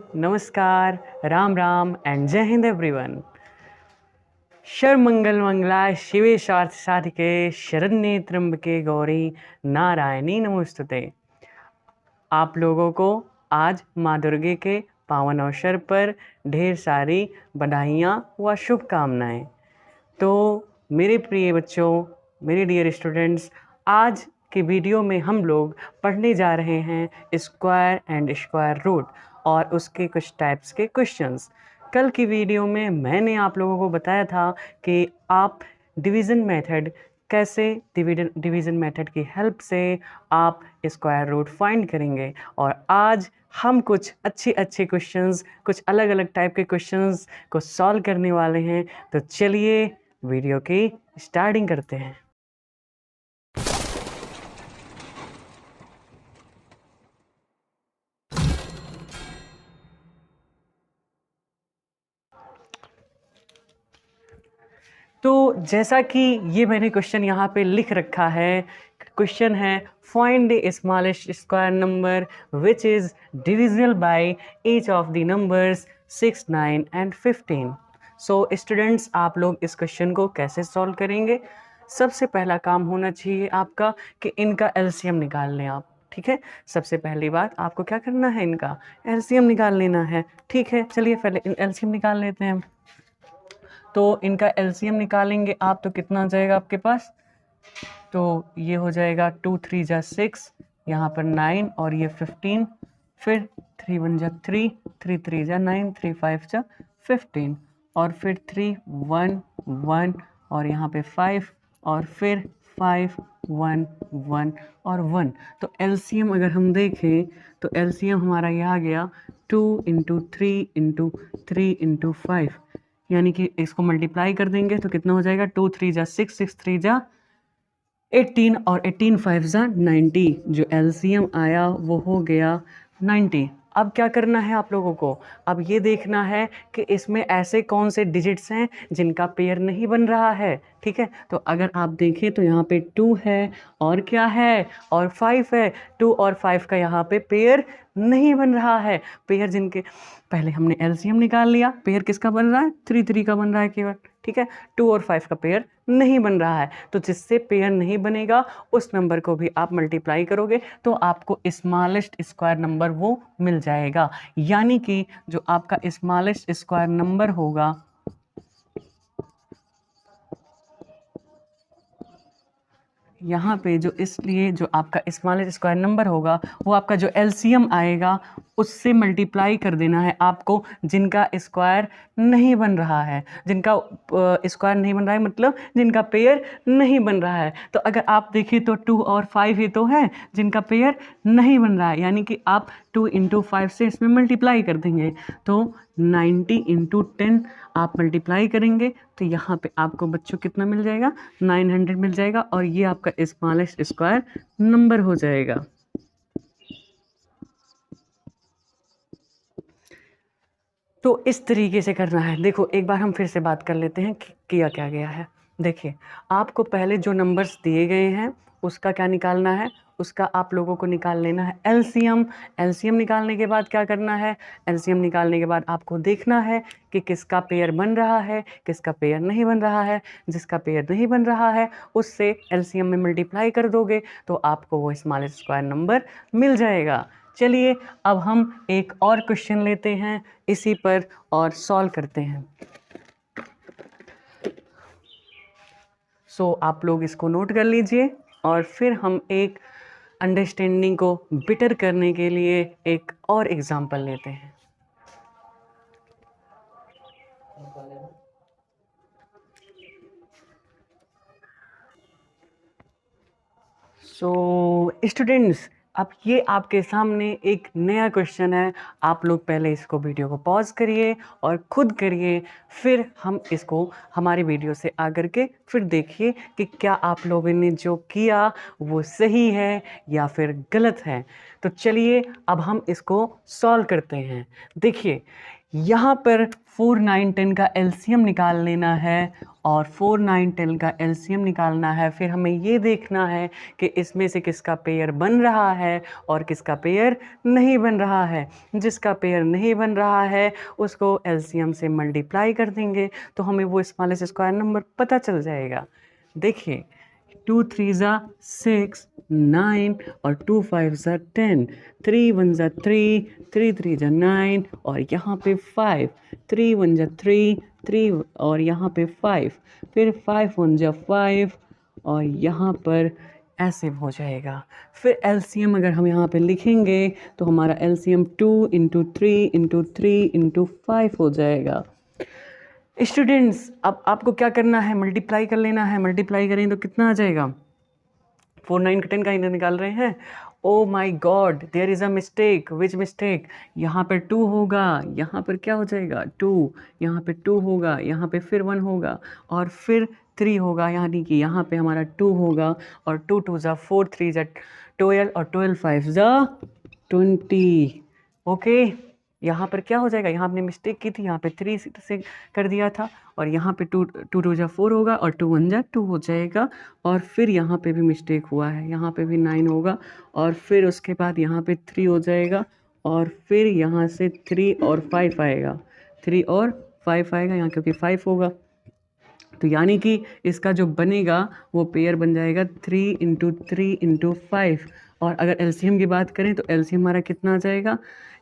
नमस्कार, राम राम एंड जय हिंद एवरीवन। शर्मंगल मंगलाय शिवे स्वार्थ साधिके शरण्ये त्र्यंबके गौरी नारायणी नमोस्तुते। आप लोगों को आज माँ दुर्गे के पावन अवसर पर ढेर सारी बधाइयाँ व शुभकामनाएँ। तो मेरे प्रिय बच्चों, मेरे डियर स्टूडेंट्स, आज के वीडियो में हम लोग पढ़ने जा रहे हैं स्क्वायर एंड स्क्वायर रूट और उसके कुछ टाइप्स के क्वेश्चंस। कल की वीडियो में मैंने आप लोगों को बताया था कि आप डिवीज़न मेथड कैसे डिवीज़न मेथड की हेल्प से आप स्क्वायर रूट फाइंड करेंगे। और आज हम कुछ अच्छे क्वेश्चंस, कुछ अलग अलग टाइप के क्वेश्चंस को सॉल्व करने वाले हैं। तो चलिए वीडियो की स्टार्टिंग करते हैं। तो जैसा कि ये मैंने क्वेश्चन यहाँ पे लिख रखा है, क्वेश्चन है find the smallest square number which is divisible by each of the numbers 6, 9 and 15। So students, आप लोग इस क्वेश्चन को कैसे सॉल्व करेंगे? सबसे पहला काम होना चाहिए आपका कि इनका एलसीएम निकाल लें आप। ठीक है, सबसे पहली बात आपको क्या करना है, इनका एलसीएम निकाल लेना है। ठीक है, चलिए पहले एलसीएम निकाल लेते हैं। तो इनका एलसीएम निकालेंगे आप तो कितना आ जाएगा आपके पास? तो ये हो जाएगा 2 3 जा 6, यहाँ पर 9 और ये 15, फिर 3 1 जा 3, 3 3 जा 9, 3 5 जा 15 और फिर 3 1 1 और यहाँ पे 5 और फिर 5 1 1 और 1। तो एलसीएम अगर हम देखें तो एलसीएम हमारा ये आ गया 2 × 3 × 3 × 5, यानी कि इसको मल्टीप्लाई कर देंगे तो कितना हो जाएगा? 2 3 जा 6, 6 3 जा 18 और 18 5 जा 90। जो एलसीएम आया वो हो गया 90। अब क्या करना है आप लोगों को? अब ये देखना है कि इसमें ऐसे कौन से डिजिट्स हैं जिनका पेयर नहीं बन रहा है। ठीक है, तो अगर आप देखें तो यहाँ पे 2 है और क्या है, और 5 है। 2 और 5 का यहाँ पे पेयर नहीं बन रहा है। पेयर जिनके पहले हमने एलसीएम निकाल लिया, पेयर किसका बन रहा है? 3 3 का बन रहा है केवल। ठीक है, 2 और 5 का पेयर नहीं बन रहा है। तो जिससे पेयर नहीं बनेगा उस नंबर को भी आप मल्टीप्लाई करोगे तो आपको स्मॉलेस्ट स्क्वायर नंबर वो मिल जाएगा। यानी कि जो आपका स्मॉलेस्ट स्क्वायर नंबर होगा यहाँ पे, जो इसलिए जो आपका स्मॉलेस्ट स्क्वायर नंबर होगा वो आपका जो एलसीएम आएगा उससे मल्टीप्लाई कर देना है आपको, जिनका स्क्वायर नहीं बन रहा है। जिनका स्क्वायर नहीं बन रहा है मतलब जिनका पेयर नहीं बन रहा है। तो अगर आप देखिए तो 2 और 5 ये तो है जिनका पेयर नहीं बन रहा है, यानी कि आप 2 × 5 से इसमें मल्टीप्लाई कर देंगे तो 90 × 10 आप मल्टीप्लाई करेंगे तो यहाँ पे आपको बच्चों कितना मिल जाएगा? 900 मिल जाएगा और ये आपका स्मॉलेस्ट स्क्वायर नंबर हो जाएगा। तो इस तरीके से करना है। देखो एक बार हम फिर से बात कर लेते हैं कि किया क्या गया है। देखिए, आपको पहले जो नंबर्स दिए गए हैं उसका क्या निकालना है? उसका आप लोगों को निकाल लेना है एलसीएम। एलसीएम निकालने के बाद क्या करना है? एलसीएम निकालने के बाद आपको देखना है कि किसका पेयर बन रहा है, किसका पेयर नहीं बन रहा है। जिसका पेयर नहीं बन रहा है उससे एलसीएम में मल्टीप्लाई कर दोगे तो आपको वो स्मॉलेस्ट स्क्वायर नंबर मिल जाएगा। चलिए अब हम एक और क्वेश्चन लेते हैं इसी पर और सॉल्व करते हैं। सो आप लोग इसको नोट कर लीजिए और फिर हम एक अंडरस्टैंडिंग को बेटर करने के लिए एक और एग्जांपल लेते हैं। सो स्टूडेंट्स, अब ये आपके सामने एक नया क्वेश्चन है। आप लोग पहले इसको वीडियो को पॉज करिए और खुद करिए, फिर हम इसको हमारी वीडियो से आकर के फिर देखिए कि क्या आप लोगों ने जो किया वो सही है या फिर गलत है। तो चलिए अब हम इसको सॉल्व करते हैं। देखिए यहाँ पर 4 9 10 का एलसीएम निकाल लेना है और 4 9 10 का एलसीएम निकालना है। फिर हमें ये देखना है कि इसमें से किसका पेयर बन रहा है और किसका पेयर नहीं बन रहा है। जिसका पेयर नहीं बन रहा है उसको एलसीएम से मल्टीप्लाई कर देंगे तो हमें वो स्मॉलेस्ट स्क्वायर नंबर पता चल जाएगा। देखिए 2 3 ज़ा 6 9 और 2 5 ज़ा 10, 3 1 ज़ा 3, 3 3 ज़ा 9 और यहाँ पे 5, 3 1 ज़ा 3, 3 और यहाँ पे 5, फिर 5 1 ज़ा 5 और यहाँ पर ऐसे हो जाएगा। फिर एलसीएम अगर हम यहाँ पे लिखेंगे तो हमारा एलसीएम 2 × 3 × 3 × 5 हो जाएगा। स्टूडेंट्स अब आपको क्या करना है, मल्टीप्लाई कर लेना है। मल्टीप्लाई करें तो कितना आ जाएगा, 4 9 10 का इधर निकाल रहे हैं। Oh my God, there is a mistake. Which mistake? यहाँ पर 2 होगा, यहाँ पर क्या हो जाएगा 2, यहाँ पे 2 होगा, यहाँ पे फिर 1 होगा और फिर 3 होगा, यानी कि यहाँ पे हमारा 2 होगा और 2 2 ज़ा 4, 3 ज़ा 12 और 12 5 ज़ा 20। ओके, यहाँ पर क्या हो जाएगा, यहाँ आपने मिस्टेक की थी, यहाँ पे 3 से कर दिया था और यहाँ पे 2 2 ज़ा 4 होगा और 2 1 ज़ा 2 हो जाएगा और फिर यहाँ पे भी मिस्टेक हुआ है, यहाँ पे भी 9 होगा और फिर उसके बाद यहाँ पे 3 हो जाएगा और फिर यहाँ से 3 और 5 आएगा, 3 और 5 आएगा यहाँ, क्योंकि 5 होगा तो यानी कि इसका जो बनेगा वो पेयर बन जाएगा 3 × 3 × 5। और अगर एलसीएम की बात करें तो एलसीएम हमारा कितना आ जाएगा,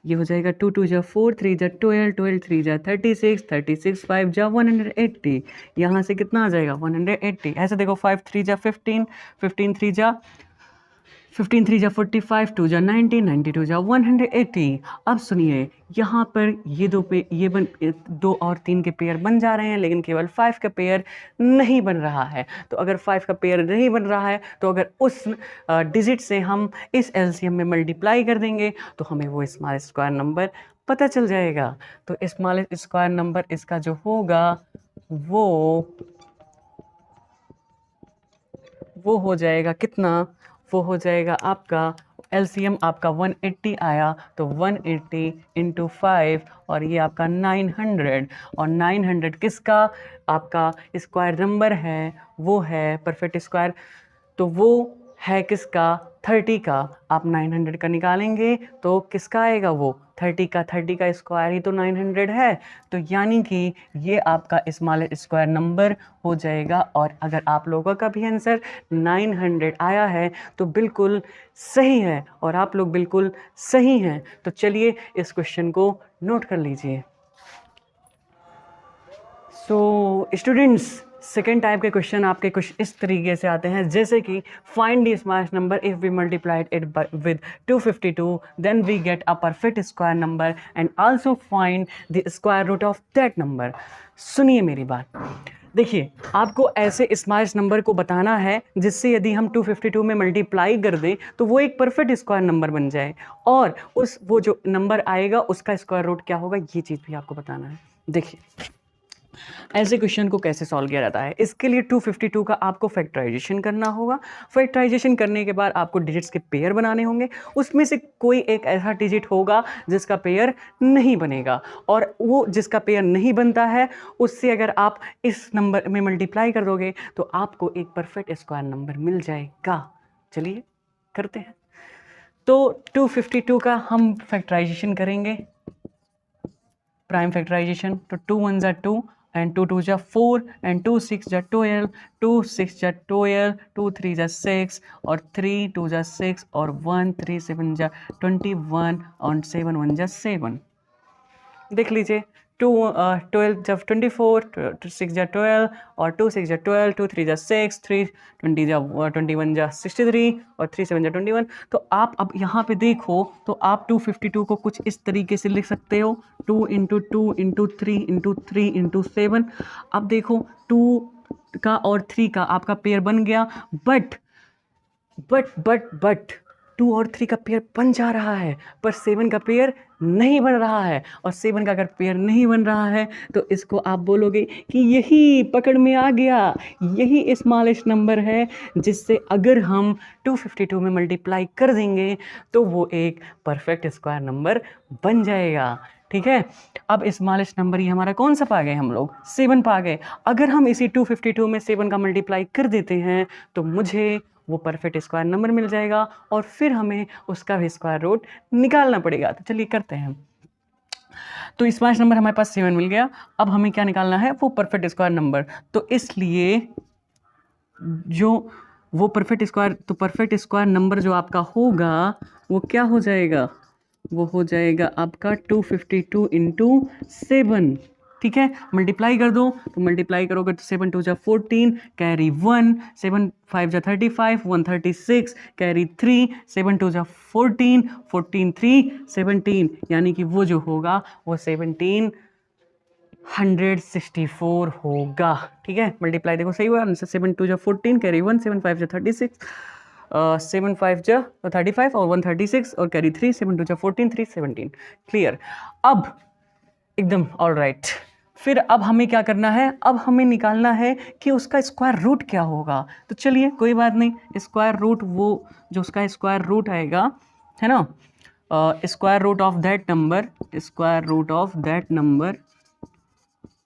ये हो जाएगा 2 2 ज़ा 4, 3 ज़ा 12, 12 3 ज़ा 36, 36 5 ज़ा 180। यहाँ से कितना आ जाएगा 180। ऐसे देखो 5 3 ज़ा 15, 15 3 ज़ा 45, 2 ज़ा 90, 92 ज़ा 180। अब सुनिए यहाँ पर ये दो और 3 के पेयर बन जा रहे हैं लेकिन केवल 5 का पेयर नहीं बन रहा है। तो अगर 5 का पेयर नहीं बन रहा है तो अगर उस डिजिट से हम इस एलसीएम में मल्टीप्लाई कर देंगे तो हमें वो स्मॉलेस्ट स्क्वायर नंबर पता चल जाएगा। तो स्मॉलेस्ट स्क्वायर नंबर इसका जो होगा वो हो जाएगा कितना, वो हो जाएगा आपका एलसीएम आपका 180 आया तो 180 × 5 और ये आपका 900 और 900 किसका आपका स्क्वायर नंबर है, वो है परफेक्ट स्क्वायर, तो वो है किसका 30 का। आप 900 का निकालेंगे तो किसका आएगा, वो 30 का स्क्वायर ही तो 900 है। तो यानी कि ये आपका स्मॉलेस्ट स्क्वायर नंबर हो जाएगा। और अगर आप लोगों का भी आंसर 900 आया है तो बिल्कुल सही है और आप लोग बिल्कुल सही हैं। तो चलिए इस क्वेश्चन को नोट कर लीजिए। सो स्टूडेंट्स सेकेंड टाइप के क्वेश्चन आपके कुछ इस तरीके से आते हैं, जैसे कि find the smallest number if we multiplied it with 252 then we get a perfect square number and also find the square root of that number. सुनिए मेरी बात, देखिए आपको ऐसे स्मॉलेस्ट नंबर को बताना है जिससे यदि हम 252 में मल्टीप्लाई कर दें तो वो एक परफेक्ट स्क्वायर नंबर बन जाए और वो जो नंबर आएगा उसका स्क्वायर रूट क्या होगा, ये चीज़ भी आपको बताना है। देखिए ऐसे क्वेश्चन को कैसे सॉल्व किया जाता है, इसके लिए 252 का आपको फैक्टराइजेशन करना होगा। फैक्टराइजेशन करने के बाद आपको डिजिट्स के पेयर बनाने होंगे, उसमें से कोई एक ऐसा डिजिट होगा जिसका पेयर नहीं बनेगा और वो जिसका पेयर नहीं बनता है उससे अगर आप इस नंबर में मल्टीप्लाई कर दोगे तो आपको एक परफेक्ट स्क्वायर नंबर मिल जाएगा। चलिए करते हैं। तो 252 का हम फैक्टराइजेशन करेंगे, प्राइम फैक्टराइजेशन। तो 2 1 ज़ा 2 and 2 2 ज़ा 4 and 2 6 ज़ा 12, 2 6 ज़ा 12, 2 3 ज़ा 6 और 3 2 ज़ा 6 और 1 3 7 ज़ा 21 और 7 1 ज़ा 7। देख लीजिए 2 12 जब 24, 6 ज़ा 12 और 2 6 ज़ा 12, 2 3 ज़ा 6, 3 20 ज़ा 21 ज़ा 63 और 3 7 ज़ा 21। तो आप अब यहाँ पे देखो तो आप 252 को कुछ इस तरीके से लिख सकते हो, 2 × 2 × 3 × 3 × 7। अब देखो 2 का और 3 का आपका पेयर बन गया, बट 2 और 3 का पेयर बन जा रहा है पर 7 का पेयर नहीं बन रहा है। और 7 का अगर पेयर नहीं बन रहा है तो इसको आप बोलोगे कि यही पकड़ में आ गया, यही स्मॉलेस्ट नंबर है जिससे अगर हम 252 में मल्टीप्लाई कर देंगे तो वो एक परफेक्ट स्क्वायर नंबर बन जाएगा। ठीक है। अब स्मॉलेस्ट नंबर ये हमारा कौन सा पा गए हम लोग, 7 पा गए। अगर हम इसी 252 में 7 का मल्टीप्लाई कर देते हैं तो मुझे वो परफेक्ट स्क्वायर नंबर मिल जाएगा और फिर हमें उसका भी स्क्वायर रूट निकालना पड़ेगा। तो चलिए करते हैं। तो स्मॉलेस्ट नंबर हमारे पास 7 मिल गया। अब हमें क्या निकालना है, वो परफेक्ट स्क्वायर नंबर। तो इसलिए जो वो परफेक्ट स्क्वायर नंबर जो आपका होगा वो क्या हो जाएगा, वो हो जाएगा आपका 252 इंटू 7। ठीक है, मल्टीप्लाई कर दो, तो मल्टीप्लाई करोगे तो 7 2 जा 14, कैरी 1, 7 5 जा 35, 136, कैरी 3, 7 2 जा 14, 14 3 17, यानी कि वो जो होगा वो 1764 होगा। ठीक है, मल्टीप्लाई देखो सही हुआ आंसर, 7 2 जा 14, कैरी 1, 7 5 जा 36, 7 5 जा 35 और 136 और कैरी 3, 7 2 जा 14, 3 17। क्लियर। अब एकदम ऑल राइट। फिर अब हमें क्या करना है, अब हमें निकालना है कि उसका स्क्वायर रूट क्या होगा। तो चलिए कोई बात नहीं, स्क्वायर रूट वो जो उसका स्क्वायर रूट आएगा है ना, square root of that number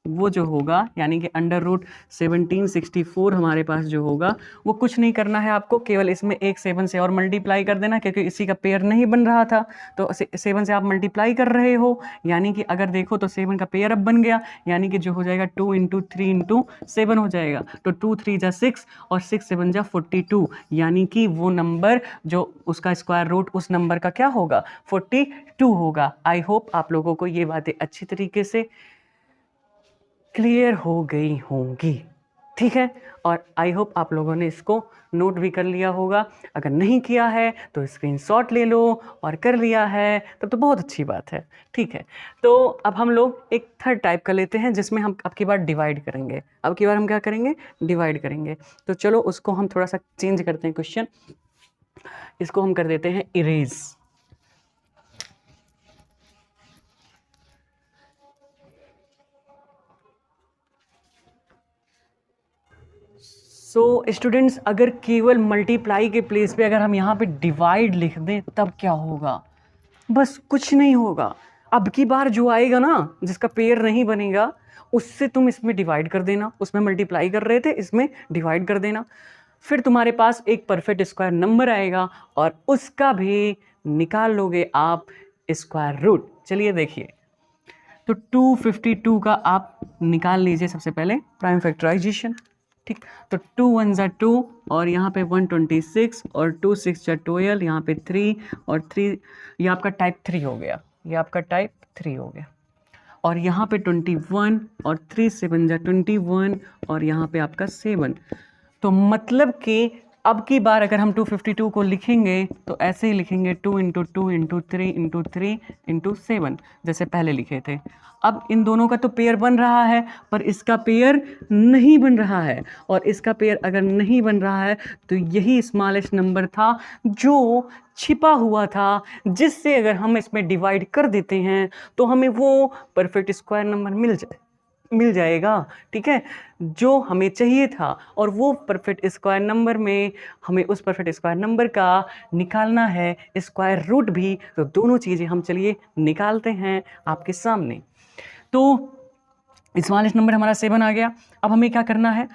वो जो होगा, यानी कि अंडर रूट 1764 हमारे पास जो होगा, वो कुछ नहीं करना है आपको, केवल इसमें एक 7 से और मल्टीप्लाई कर देना, क्योंकि इसी का पेयर नहीं बन रहा था तो 7 से आप मल्टीप्लाई कर रहे हो, यानी कि अगर देखो तो 7 का पेयर अब बन गया, यानी कि जो हो जाएगा 2 इंटू 3 इंटू 7 हो जाएगा। तो 2 3 जा 6 और 6 7 जा 42, यानी कि वो नंबर जो उसका स्क्वायर रूट उस नंबर का क्या होगा, 42 होगा। आई होप आप लोगों को ये बातें अच्छी तरीके से क्लियर हो गई होंगी। ठीक है, और आई होप आप लोगों ने इसको नोट भी कर लिया होगा। अगर नहीं किया है तो स्क्रीनशॉट ले लो, और कर लिया है तब तो बहुत अच्छी बात है। ठीक है, तो अब हम लोग एक थर्ड टाइप का लेते हैं जिसमें हम अब की बार डिवाइड करेंगे। अब की बार हम क्या करेंगे, डिवाइड करेंगे। तो चलो उसको हम थोड़ा सा चेंज करते हैं क्वेश्चन, इसको हम कर देते हैं इरेज। सो स्टूडेंट्स, अगर केवल मल्टीप्लाई के प्लेस पे अगर हम यहाँ पे डिवाइड लिख दें तब क्या होगा, बस कुछ नहीं होगा। अब की बार जो आएगा ना, जिसका पेयर नहीं बनेगा, उससे तुम इसमें डिवाइड कर देना। उसमें मल्टीप्लाई कर रहे थे, इसमें डिवाइड कर देना। फिर तुम्हारे पास एक परफेक्ट स्क्वायर नंबर आएगा और उसका भी निकाल लोगे आप स्क्वायर रूट। चलिए देखिए, तो 252 का आप निकाल लीजिए सबसे पहले प्राइम फैक्टराइजेशन। ठीक, तो 2 1 जा 2 और यहाँ पे 126 और 2 6 जा 12, यहाँ पे 3 और 3, ये आपका टाइप 3 हो गया, ये आपका टाइप 3 हो गया। और यहाँ पे 21 और 3 7 जा 21 और यहाँ पे आपका 7। तो मतलब कि अब की बार अगर हम 252 को लिखेंगे तो ऐसे ही लिखेंगे 2 इंटू 2 इंटू 3 इंटू 3 इंटू 7, जैसे पहले लिखे थे। अब इन दोनों का तो पेयर बन रहा है, पर इसका पेयर नहीं बन रहा है, और इसका पेयर अगर नहीं बन रहा है तो यही स्मॉलेस्ट नंबर था जो छिपा हुआ था, जिससे अगर हम इसमें डिवाइड कर देते हैं तो हमें वो परफेक्ट स्क्वायर नंबर मिल जाएगा। ठीक है, जो हमें चाहिए था, और वो परफेक्ट स्क्वायर नंबर में हमें उस परफेक्ट स्क्वायर नंबर का निकालना है स्क्वायर रूट भी। तो दोनों चीज़ें हम चलिए निकालते हैं आपके सामने। तो स्मॉलेस्ट नंबर हमारा 7 आ गया। अब हमें क्या करना है,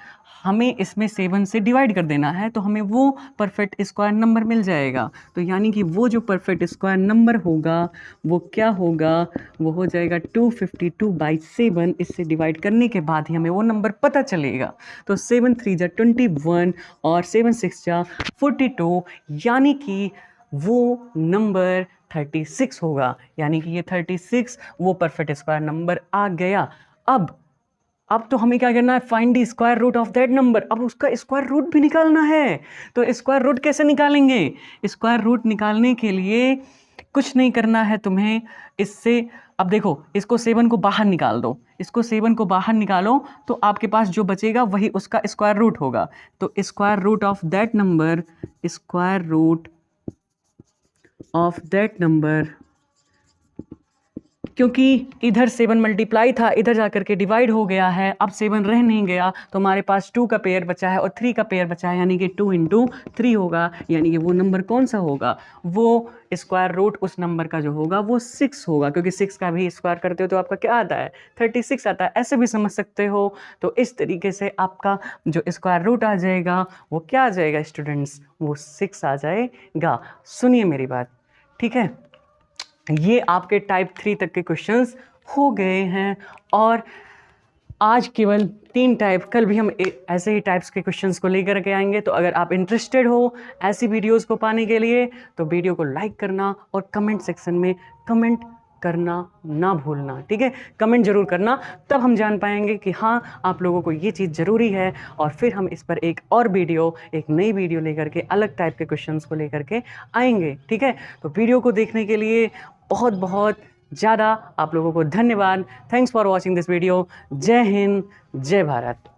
हमें इसमें 7 से डिवाइड कर देना है, तो हमें वो परफेक्ट स्क्वायर नंबर मिल जाएगा। तो यानी कि वो जो परफेक्ट स्क्वायर नंबर होगा वो क्या होगा, वो हो जाएगा 252/7। इससे डिवाइड करने के बाद ही हमें वो नंबर पता चलेगा। तो 7 3 जा 21 और 7 6 जा 42, यानी कि वो नंबर 36 होगा। यानी कि ये 36 वो परफेक्ट स्क्वायर नंबर आ गया। अब तो हमें क्या करना है, find the square root of that number. अब उसका स्क्वायर रूट भी निकालना है। तो स्क्वायर रूट कैसे निकालेंगे, स्क्वायर रूट निकालने के लिए कुछ नहीं करना है तुम्हें इससे। अब देखो, इसको 7 को बाहर निकाल दो, इसको 7 को बाहर निकालो, तो आपके पास जो बचेगा वही उसका स्क्वायर रूट होगा। तो square root of that number, square root of that number क्योंकि इधर 7 मल्टीप्लाई था, इधर जाकर के डिवाइड हो गया है, अब 7 रह नहीं गया, तो हमारे पास 2 का पेयर बचा है और 3 का पेयर बचा है, यानी कि 2 इंटू 3 होगा, यानी कि वो नंबर कौन सा होगा, वो स्क्वायर रूट उस नंबर का जो होगा वो 6 होगा, क्योंकि 6 का भी स्क्वायर करते हो तो आपका क्या आता है, 36 आता है। ऐसे भी समझ सकते हो। तो इस तरीके से आपका जो स्क्वायर रूट आ जाएगा वो क्या आ जाएगा स्टूडेंट्स, वो 6 आ जाएगा। सुनिए मेरी बात, ठीक है। ये आपके टाइप 3 तक के क्वेश्चंस हो गए हैं और आज केवल 3 टाइप, कल भी हम ऐसे ही टाइप्स के क्वेश्चंस को लेकर के आएंगे। तो अगर आप इंटरेस्टेड हो ऐसी वीडियोस को पाने के लिए तो वीडियो को लाइक करना और कमेंट सेक्शन में कमेंट करना ना भूलना, ठीक है। कमेंट जरूर करना, तब हम जान पाएंगे कि हाँ आप लोगों को ये चीज़ ज़रूरी है, और फिर हम इस पर एक और वीडियो, एक नई वीडियो लेकर के अलग टाइप के क्वेश्चंस को लेकर के आएंगे, ठीक है। तो वीडियो को देखने के लिए बहुत बहुत ज़्यादा आप लोगों को धन्यवाद। Thanks for watching this video. जय हिंद, जय भारत।